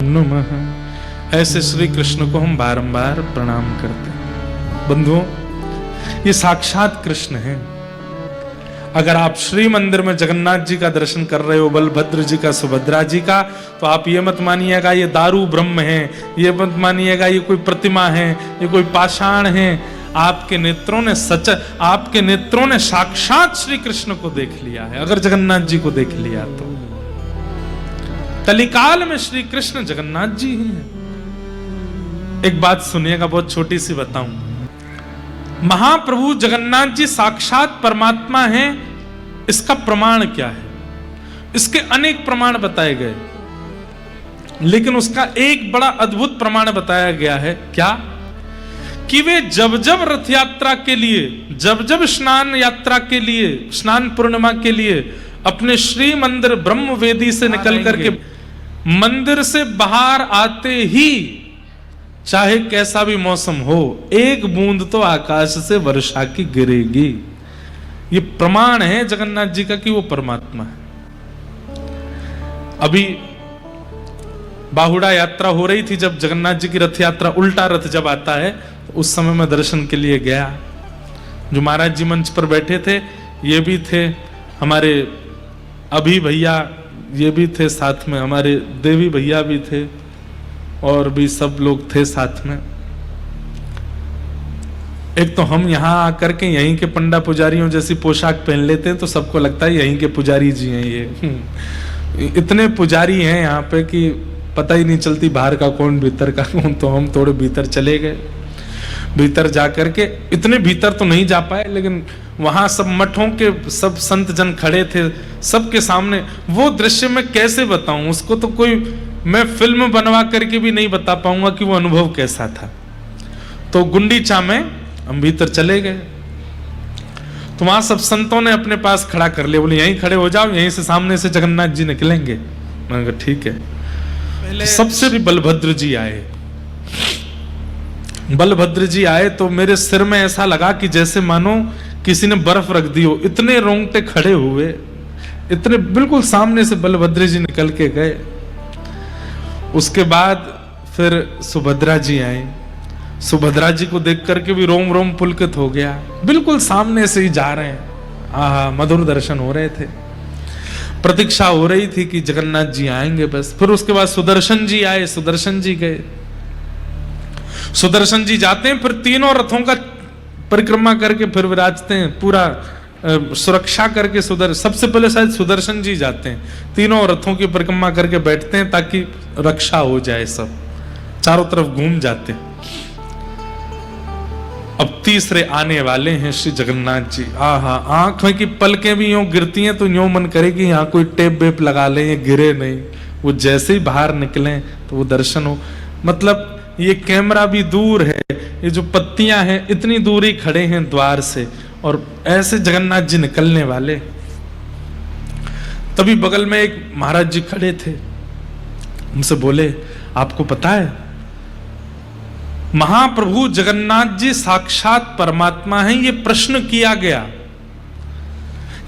नमः। ऐसे श्री कृष्ण को हम बारंबार प्रणाम करते हैं। बंधुओं, ये साक्षात कृष्ण हैं। अगर आप श्री मंदिर में जगन्नाथ जी का दर्शन कर रहे हो, बलभद्र जी का, सुभद्रा जी का, तो आप ये मत मानिएगा ये दारू ब्रह्म है, ये मत मानिएगा ये कोई प्रतिमा है, ये कोई पाषाण है। आपके नेत्रों ने सच, आपके नेत्रों ने साक्षात श्री कृष्ण को देख लिया है। अगर जगन्नाथ जी को देख लिया तो कलिकाल में श्री कृष्ण जगन्नाथ जी हैं। एक बात सुनिएगा, बहुत छोटी सी बताऊं। महाप्रभु जगन्नाथ जी साक्षात परमात्मा हैं, इसका प्रमाण क्या है? इसके अनेक प्रमाण बताए गए, लेकिन उसका एक बड़ा अद्भुत प्रमाण बताया गया है। क्या? कि वे जब जब रथ यात्रा के लिए, जब जब स्नान यात्रा के लिए, स्नान पूर्णिमा के लिए अपने श्री मंदिर ब्रह्म वेदी से निकल करके मंदिर से बाहर आते ही, चाहे कैसा भी मौसम हो, एक बूंद तो आकाश से वर्षा की गिरेगी। ये प्रमाण है जगन्नाथ जी का कि वो परमात्मा है। अभी बाहुड़ा यात्रा हो रही थी, जब जगन्नाथ जी की रथ यात्रा, उल्टा रथ जब आता है, तो उस समय मैं दर्शन के लिए गया। जो महाराज जी मंच पर बैठे थे, ये भी थे हमारे अभी भैया, ये भी थे साथ में, हमारे देवी भैया भी थे, और भी सब लोग थे साथ में। एक तो हम यहाँ आकर के यहीं के पंडा पुजारियों जैसी पोशाक पहन लेते हैं, तो सबको लगता है यहीं के पुजारी जी हैं ये। इतने पुजारी हैं यहाँ पे कि पता ही नहीं चलती बाहर का कौन भीतर का कौन। तो हम थोड़े भीतर चले गए। भीतर जाकर के, इतने भीतर तो नहीं जा पाए, लेकिन वहां सब मठों के सब संत जन खड़े थे, सबके सामने वो दृश्य मैं कैसे बताऊं? उसको तो कोई, मैं फिल्म बनवा करके भी नहीं बता पाऊंगा कि वो अनुभव कैसा था। तो गुंडीचा में हम भीतर चले गए, तो वहां सब संतों ने अपने पास खड़ा कर लिया, बोले यहीं खड़े हो जाओ, यहीं से सामने से जगन्नाथ जी निकलेंगे। मैंने कहा ठीक है। पहले सबसे बलभद्र जी आए। बलभद्र जी आए तो मेरे सिर में ऐसा लगा कि जैसे मानो किसी ने बर्फ रख दी हो, इतने रोंगटे खड़े हुए, इतने बिल्कुल सामने से बलभद्र जी निकल के गए। उसके बाद फिर सुभद्रा जी आए। सुभद्रा जी को देख करके भी रोम रोम पुलकित हो गया, बिल्कुल सामने से ही जा रहे हैं। आहा, मधुर दर्शन हो रहे थे। प्रतीक्षा हो रही थी कि जगन्नाथ जी आएंगे बस। फिर उसके बाद सुदर्शन जी आए, सुदर्शन जी गए। सुदर्शन जी जाते हैं, फिर तीनों रथों का परिक्रमा करके फिर विराजते हैं, पूरा सुरक्षा करके। सबसे पहले शायद सुदर्शन जी जाते हैं, तीनों रथों की परिक्रमा करके बैठते हैं ताकि रक्षा हो जाए, सब चारों तरफ घूम जाते हैं। अब तीसरे आने वाले हैं श्री जगन्नाथ जी। आहा, आंख की पलकें भी यूं गिरती हैं तो यूं मन करे कि यहाँ कोई टेप वेप लगा ले, ये गिरे नहीं। वो जैसे ही बाहर निकले तो वो दर्शन हो, मतलब ये कैमरा भी दूर है, ये जो पत्तियां हैं इतनी दूर ही खड़े हैं द्वार से, और ऐसे जगन्नाथ जी निकलने वाले। तभी बगल में एक महाराज जी खड़े थे, उनसे बोले आपको पता है महाप्रभु जगन्नाथ जी साक्षात परमात्मा हैं? ये प्रश्न किया गया,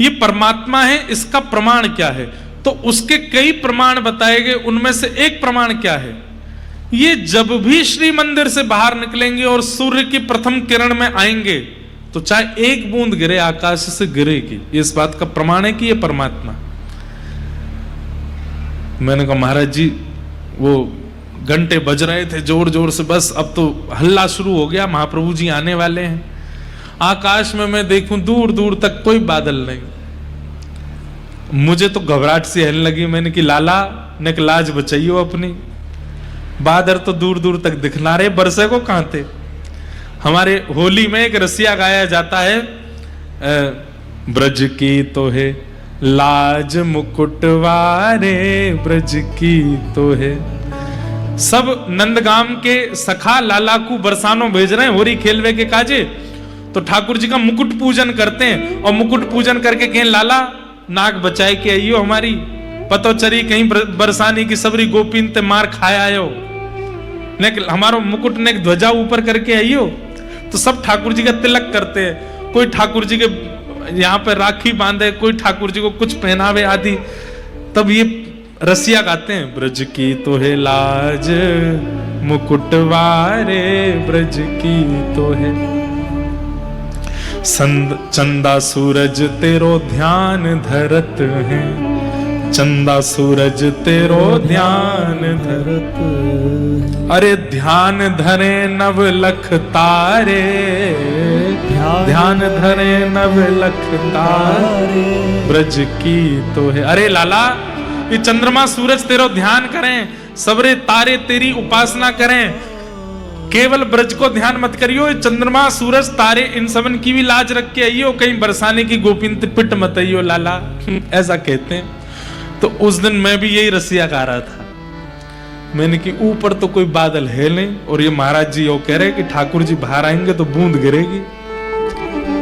ये परमात्मा है, इसका प्रमाण क्या है? तो उसके कई प्रमाण बताए गए, उनमें से एक प्रमाण क्या है? ये जब भी श्री मंदिर से बाहर निकलेंगे और सूर्य की प्रथम किरण में आएंगे, तो चाहे एक बूंद गिरे आकाश से गिरेगी। इस बात का प्रमाण है कि ये परमात्मा। मैंने कहा महाराज जी, वो घंटे बज रहे थे जोर जोर से, बस अब तो हल्ला शुरू हो गया, महाप्रभु जी आने वाले हैं। आकाश में मैं देखूं दूर दूर तक कोई बादल नहीं। मुझे तो घबराहट सी आने लगी। मैंने कि लाला ने लाज बचाइयो अपनी, बादल तो दूर दूर तक दिखना रहे, बरसे को कहां थे। हमारे होली में एक रसिया गाया जाता है, ब्रज की तो है लाज मुकुटवारे, ब्रज की तो है। सब नंदगाम के सखा लाला को बरसानो भेज रहे हैं होरी खेलवे के काजे, तो ठाकुर जी का मुकुट पूजन करते हैं, और मुकुट पूजन करके कहें लाला नाक बचाए के आइयो हमारी, पतो चरी कहीं बरसानी की सबरी गोपीन ते मार खाया आयो, ने हमारो मुकुट ने ध्वजा ऊपर करके आइयो। तो सब ठाकुर जी का तिलक करते हैं, कोई ठाकुर जी के यहाँ पे राखी बांधे, कोई ठाकुर जी को कुछ पहनावे आदि। तब ये रसिया गाते हैं, ब्रज की तो है लाज मुकुटवारे, ब्रज की तो है चंदा सूरज तेरो ध्यान धरत है, चंदा सूरज तेरो ध्यान धरत, अरे ध्यान धरे नव लख तारे, ध्यान धरे नव लख तारे, ब्रज की तो है। अरे लाला, ये चंद्रमा सूरज तेरो ध्यान करें, सबरे तारे तेरी उपासना करें, केवल ब्रज को ध्यान मत करियो, चंद्रमा सूरज तारे इन सबन की भी लाज रख के आइयो, कहीं बरसाने की गोपिंत पिट मत आइयो लाला। ऐसा कहते हैं। तो उस दिन मैं भी यही रसिया गा रहा था। मैंने कि ऊपर तो कोई बादल है नहीं, और ये महाराज जी वो कह रहे कि ठाकुर जी बाहर आएंगे तो बूंद गिरेगी,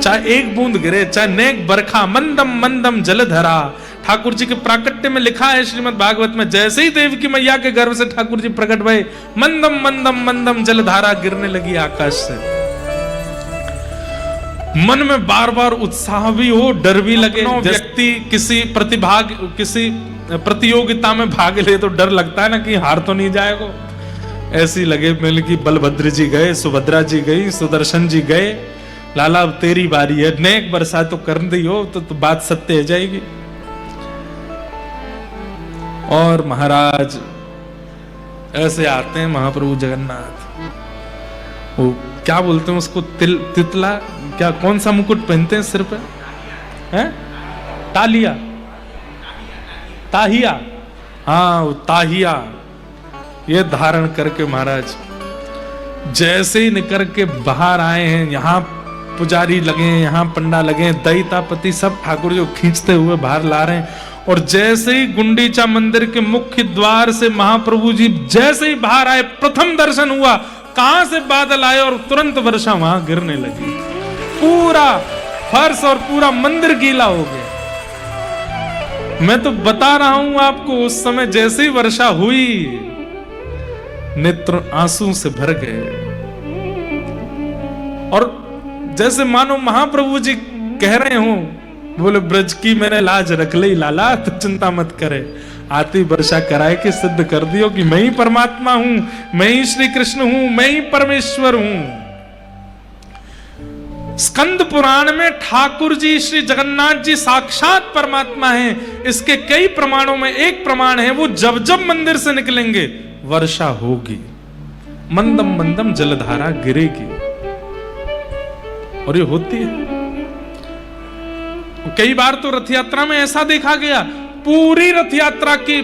चाहे एक बूंद गिरे, चाहे नेक बरखा, मंदम मंदम जलधरा। ठाकुर जी के प्राकट्य में लिखा है श्रीमद् भागवत में, जैसे ही देवकी मैया के गर्भ से ठाकुर जी प्रकट भये, मंदम मंदम मंदम जलधारा गिरने लगी आकाश से। मन में बार बार उत्साह भी हो, डर भी लगे। व्यक्ति किसी प्रतियोगिता में भाग ले तो डर लगता है ना कि हार तो नहीं जाएगा। ऐसी लगे मैंने कि बलभद्र जी गए, सुभद्रा जी गई, सुदर्शन जी गए, लाला अब तेरी बारी है, नेक बरसा तो कर दी हो तो बात सत्य हो जाएगी। और महाराज ऐसे आते हैं महाप्रभु जगन्नाथ, वो क्या बोलते हैं उसको, तितला, क्या कौन सा मुकुट पहनते हैं सिर पे, हैं? तालिया, ताहिया, हाँ वो ताहिया, ये धारण करके महाराज जैसे ही निकल के बाहर आए हैं, यहाँ पुजारी लगे, यहाँ पंडा लगे, दैतापति सब ठाकुर जी को खींचते हुए बाहर ला रहे हैं। और जैसे ही गुंडीचा मंदिर के मुख्य द्वार से महाप्रभु जी जैसे ही बाहर आए, प्रथम दर्शन हुआ, कहां से बादल आए और तुरंत वर्षा वहां गिरने लगी। पूरा फर्श और पूरा मंदिर गीला हो गया। मैं तो बता रहा हूं आपको, उस समय जैसे ही वर्षा हुई, नेत्र आंसू से भर गए, और जैसे मानो महाप्रभु जी कह रहे हो, बोले ब्रज की मैंने लाज रख ली लाला, तो चिंता मत करे, आती वर्षा कराए के सिद्ध कर दियो कि मैं ही परमात्मा हूं, मैं ही श्री कृष्ण हूं, मैं ही परमेश्वर हूं। स्कंद पुराण में ठाकुर जी श्री जगन्नाथ जी साक्षात परमात्मा हैं। इसके कई प्रमाणों में एक प्रमाण है, वो जब जब मंदिर से निकलेंगे वर्षा होगी, मंदम मंदम जलधारा गिरेगी, और ये होती है। कई बार तो रथ यात्रा में ऐसा देखा गया, पूरी रथ यात्रा के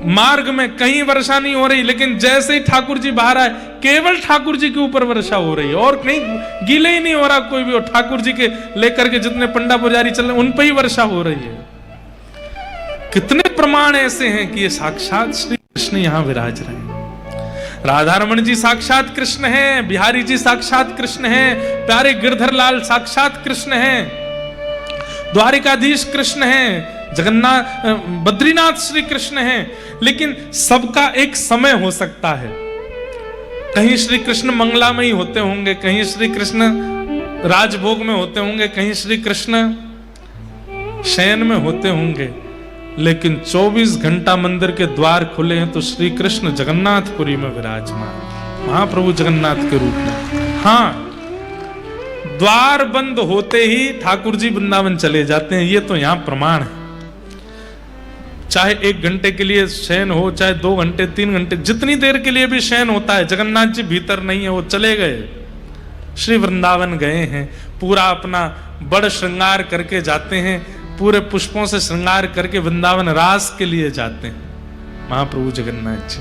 मार्ग में कहीं वर्षा नहीं हो रही, लेकिन जैसे ही ठाकुर जी बाहर आए, केवल ठाकुर जी के ऊपर वर्षा हो रही है, और कहीं गीले ही नहीं हो रहा कोई भी, और ठाकुर जी के लेकर के जितने पंडा पुजारी चल रहे उन पर ही वर्षा हो रही है। कितने प्रमाण ऐसे हैं कि ये साक्षात श्री कृष्ण यहां विराज रहे हैं। राधारमण जी साक्षात कृष्ण हैं, बिहारी जी साक्षात कृष्ण हैं, प्यारे गिरधर लाल साक्षात कृष्ण हैं, द्वारिकाधीश कृष्ण हैं, जगन्नाथ बद्रीनाथ श्री कृष्ण हैं। लेकिन सबका एक समय हो सकता है, कहीं श्री कृष्ण मंगला में ही होते होंगे, कहीं श्री कृष्ण राजभोग में होते होंगे, कहीं श्री कृष्ण शयन में होते होंगे, लेकिन 24 घंटा मंदिर के द्वार खुले हैं तो श्री कृष्ण जगन्नाथपुरी में विराजमान, महाप्रभु जगन्नाथ के रूप में। हाँ, द्वार बंद होते ही ठाकुर जी वृंदावन चले जाते हैं, ये तो यहां प्रमाण है। चाहे 1 घंटे के लिए शयन हो, चाहे 2 घंटे 3 घंटे, जितनी देर के लिए भी शयन होता है, जगन्नाथ जी भीतर नहीं है, वो चले गए, श्री वृंदावन गए हैं, पूरा अपना बड़ श्रृंगार करके जाते हैं, पूरे पुष्पों से श्रृंगार करके वृंदावन रास के लिए जाते हैं महाप्रभु जगन्नाथ जी।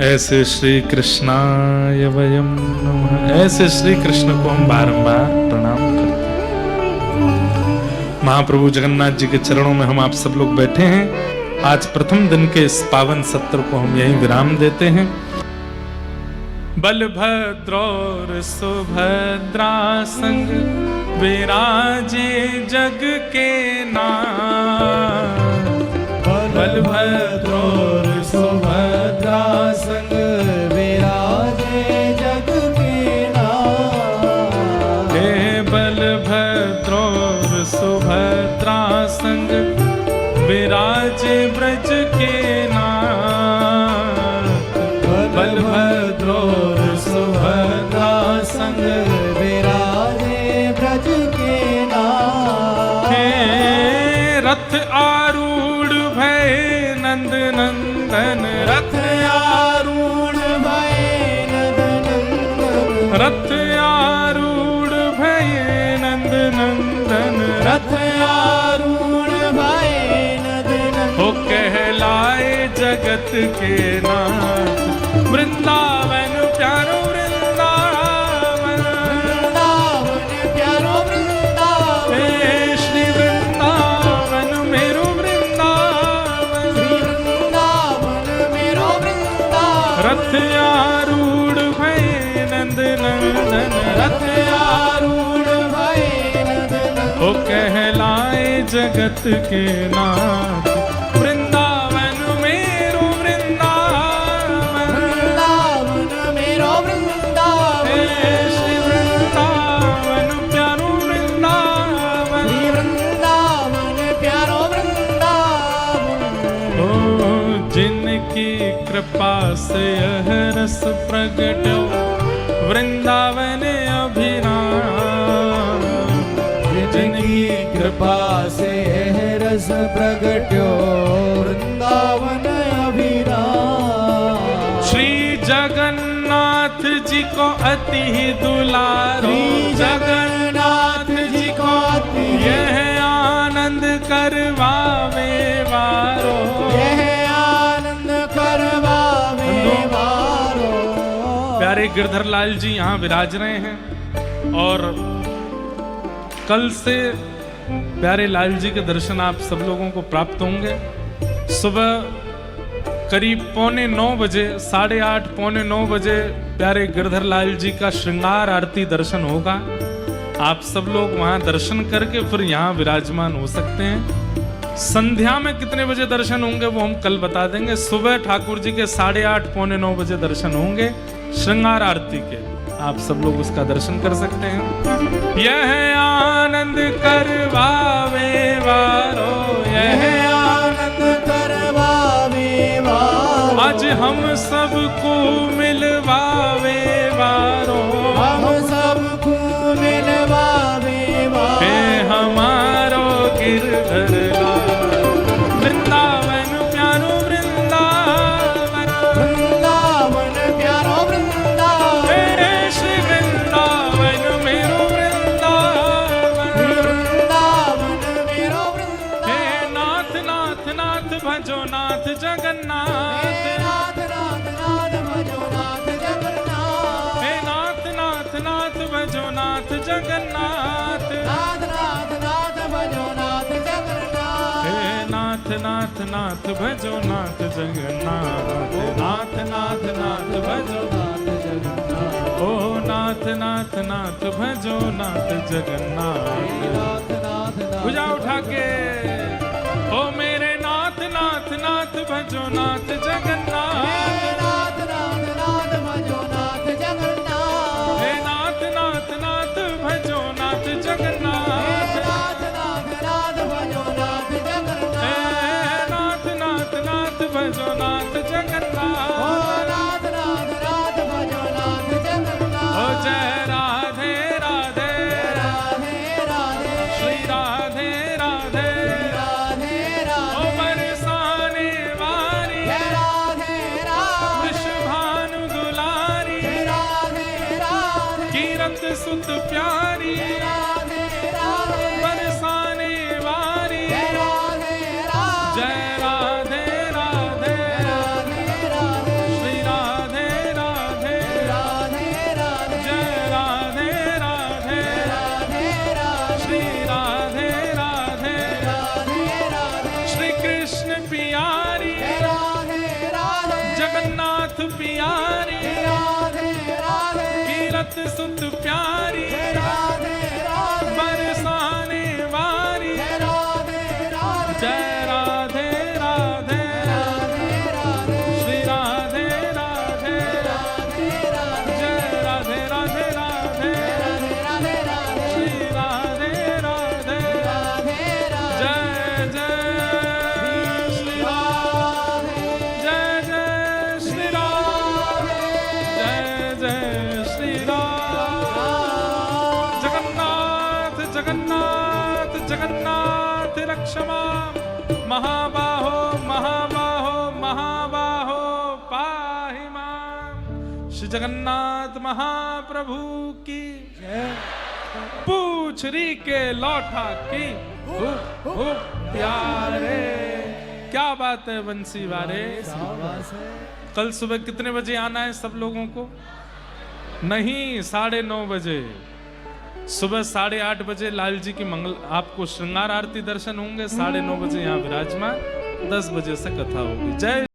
ऐसे श्री कृष्णाय वयम नमः, ऐसे श्री कृष्ण को हम बारंबार प्रणाम करते हैं। महाप्रभु जगन्नाथ जी के चरणों में हम आप सब लोग बैठे हैं। आज प्रथम दिन के इस पावन सत्र को हम यहीं विराम देते हैं। बलभद्र और सुभद्रा संग विराजे जग के नाथ, बलभद्र और सुभद्रा संग विराजे जग के नाथ, हे बलभद्र और सुभद्रा संग नंदन रथ आरूढ़ भये नंद नंदन रथ आरूढ़ भये नंद नंदन रथ आरूढ़ भये नंद नंदन हो कहलाए जगत के नाथ वृंदावन प्यारो वृंदावन वृंदावन प्यारो वृंदावन हे श्री वृंदावन मेरो वृंदावन श्री वृंदावन मेरो वृंदावन रथ आरूढ़ भये नंद नंदन रथ आरूढ़ भये नंद नंदन हो कहलाए जगत के नाथ वृंदावन मेरो वृंदावन वृंदावन मेरो वृंदावन हे श्री वृंदावन प्यारो वृंदावन श्री वृंदावन प्यारो वृंदावन ओ जिनकी कृपा से यह रस प्रगट वृंदावन अभिराम जिनकी कृपा से यह रस प्रगट्यो वृंदावन अभिराम श्री जगन्नाथ जी को अति दुलारो श्री जगन्नाथ जी को अति यह आनंद करवावे वारो यह आनंद करवावे वारो प्यारे गिरधर लाल जी यहाँ विराज रहे हैं और कल से प्यारे लाल जी के दर्शन आप सब लोगों को प्राप्त होंगे। सुबह करीब 8:45 बजे 8:30 8:45 बजे प्यारे गिरधर लाल जी का श्रृंगार आरती दर्शन होगा। आप सब लोग वहां दर्शन करके फिर यहाँ विराजमान हो सकते हैं। संध्या में कितने बजे दर्शन होंगे वो हम कल बता देंगे। सुबह ठाकुर जी के 8:30 8:45 बजे दर्शन होंगे श्रृंगार आरती के। आप सब लोग उसका दर्शन कर सकते हैं। यह आनंद करवावे वारो यह आनंद करवावे वारो आज हम सबको मिलवावे वारो हम सबको मिलवावे वारो हे हमारो गिरधर लाल वृंदावन प्यारो वृंदावन वृंदावन प्यारो वृंदावन हे श्री वृंदावन मेरो वृंदावन वृंदावन मेरो वृंदावन हे नाथ नाथ नाथ भजो नाथ जगन्नाथ नाथ नाथ नाथ भजो नाथ जगन्नाथ हे नाथ नाथ नाथ भजो नाथ जगन्नाथ नाथ नाथ नाथ भजो नाथ जगन्नाथ हे नाथ नाथ नाथ भजो नाथ जगन्नाथ नाथ नाथ नाथ भजो नाथ जगन्नाथ ओ नाथ नाथ नाथ भजो नाथ जगन्नाथ नाथ नाथ भुजा उठा के ओ मेरे नाथ नाथ नाथ भजो नाथ जगन्नाथ नाथ नाथ नाथ भजो नाथ जगन्नाथ हे नाथ नाथ नाथ भजो नाथ जगन्नाथ नाथ नाथ नाथ भजो नाथ जगन्नाथ हे नाथ नाथ नाथ भजो नाथ ओ जगन्नाथ नाथ नाथ नाथ भजो नाथ जगन्नाथ ओ जय राधे राधे राधे राधे श्री राधे राधे राधे ओ राधे बरसाने वारी जय राधे राधे विश्वभानु दुलारी राधे राधे कीरत सुत प्यारी राधे राधे बरसाने वारी जय राधे राधे जय राधे राधे राधे राधे श्री राधे राधे राधे राधे जय राधे राधे राधे राधे श्री राधे राधे राधे राधे श्री कृष्ण पियारी राधे राधे जगन्नाथ पियारी राधे राधे कीरत सुत प्यारी राधे राधे बरसाने वारी राधे राधे जय राधे राधे राधे राधे श्री राधे राधे राधे राधे जय राधे राधे राधे राधे राधे श्री राधे राधे राधे राधे जय जय श्री राधे जय जय श्री राधे जय जय श्री राधे जगन्नाथ जगन्नाथ जगन्नाथ रक्ष मां महाबाहो महाबाहो जगन्नाथ महाप्रभु की जय पूछरी के लौटा की प्यारे। क्या बात है बंसी वारे। शाबाश है। कल सुबह कितने बजे आना है सब लोगों को? नहीं, 9:30 बजे। सुबह 8:30 बजे लाल जी की मंगल आपको श्रृंगार आरती दर्शन होंगे। 9:30 बजे यहाँ विराजमान, 10 बजे से कथा होगी। जय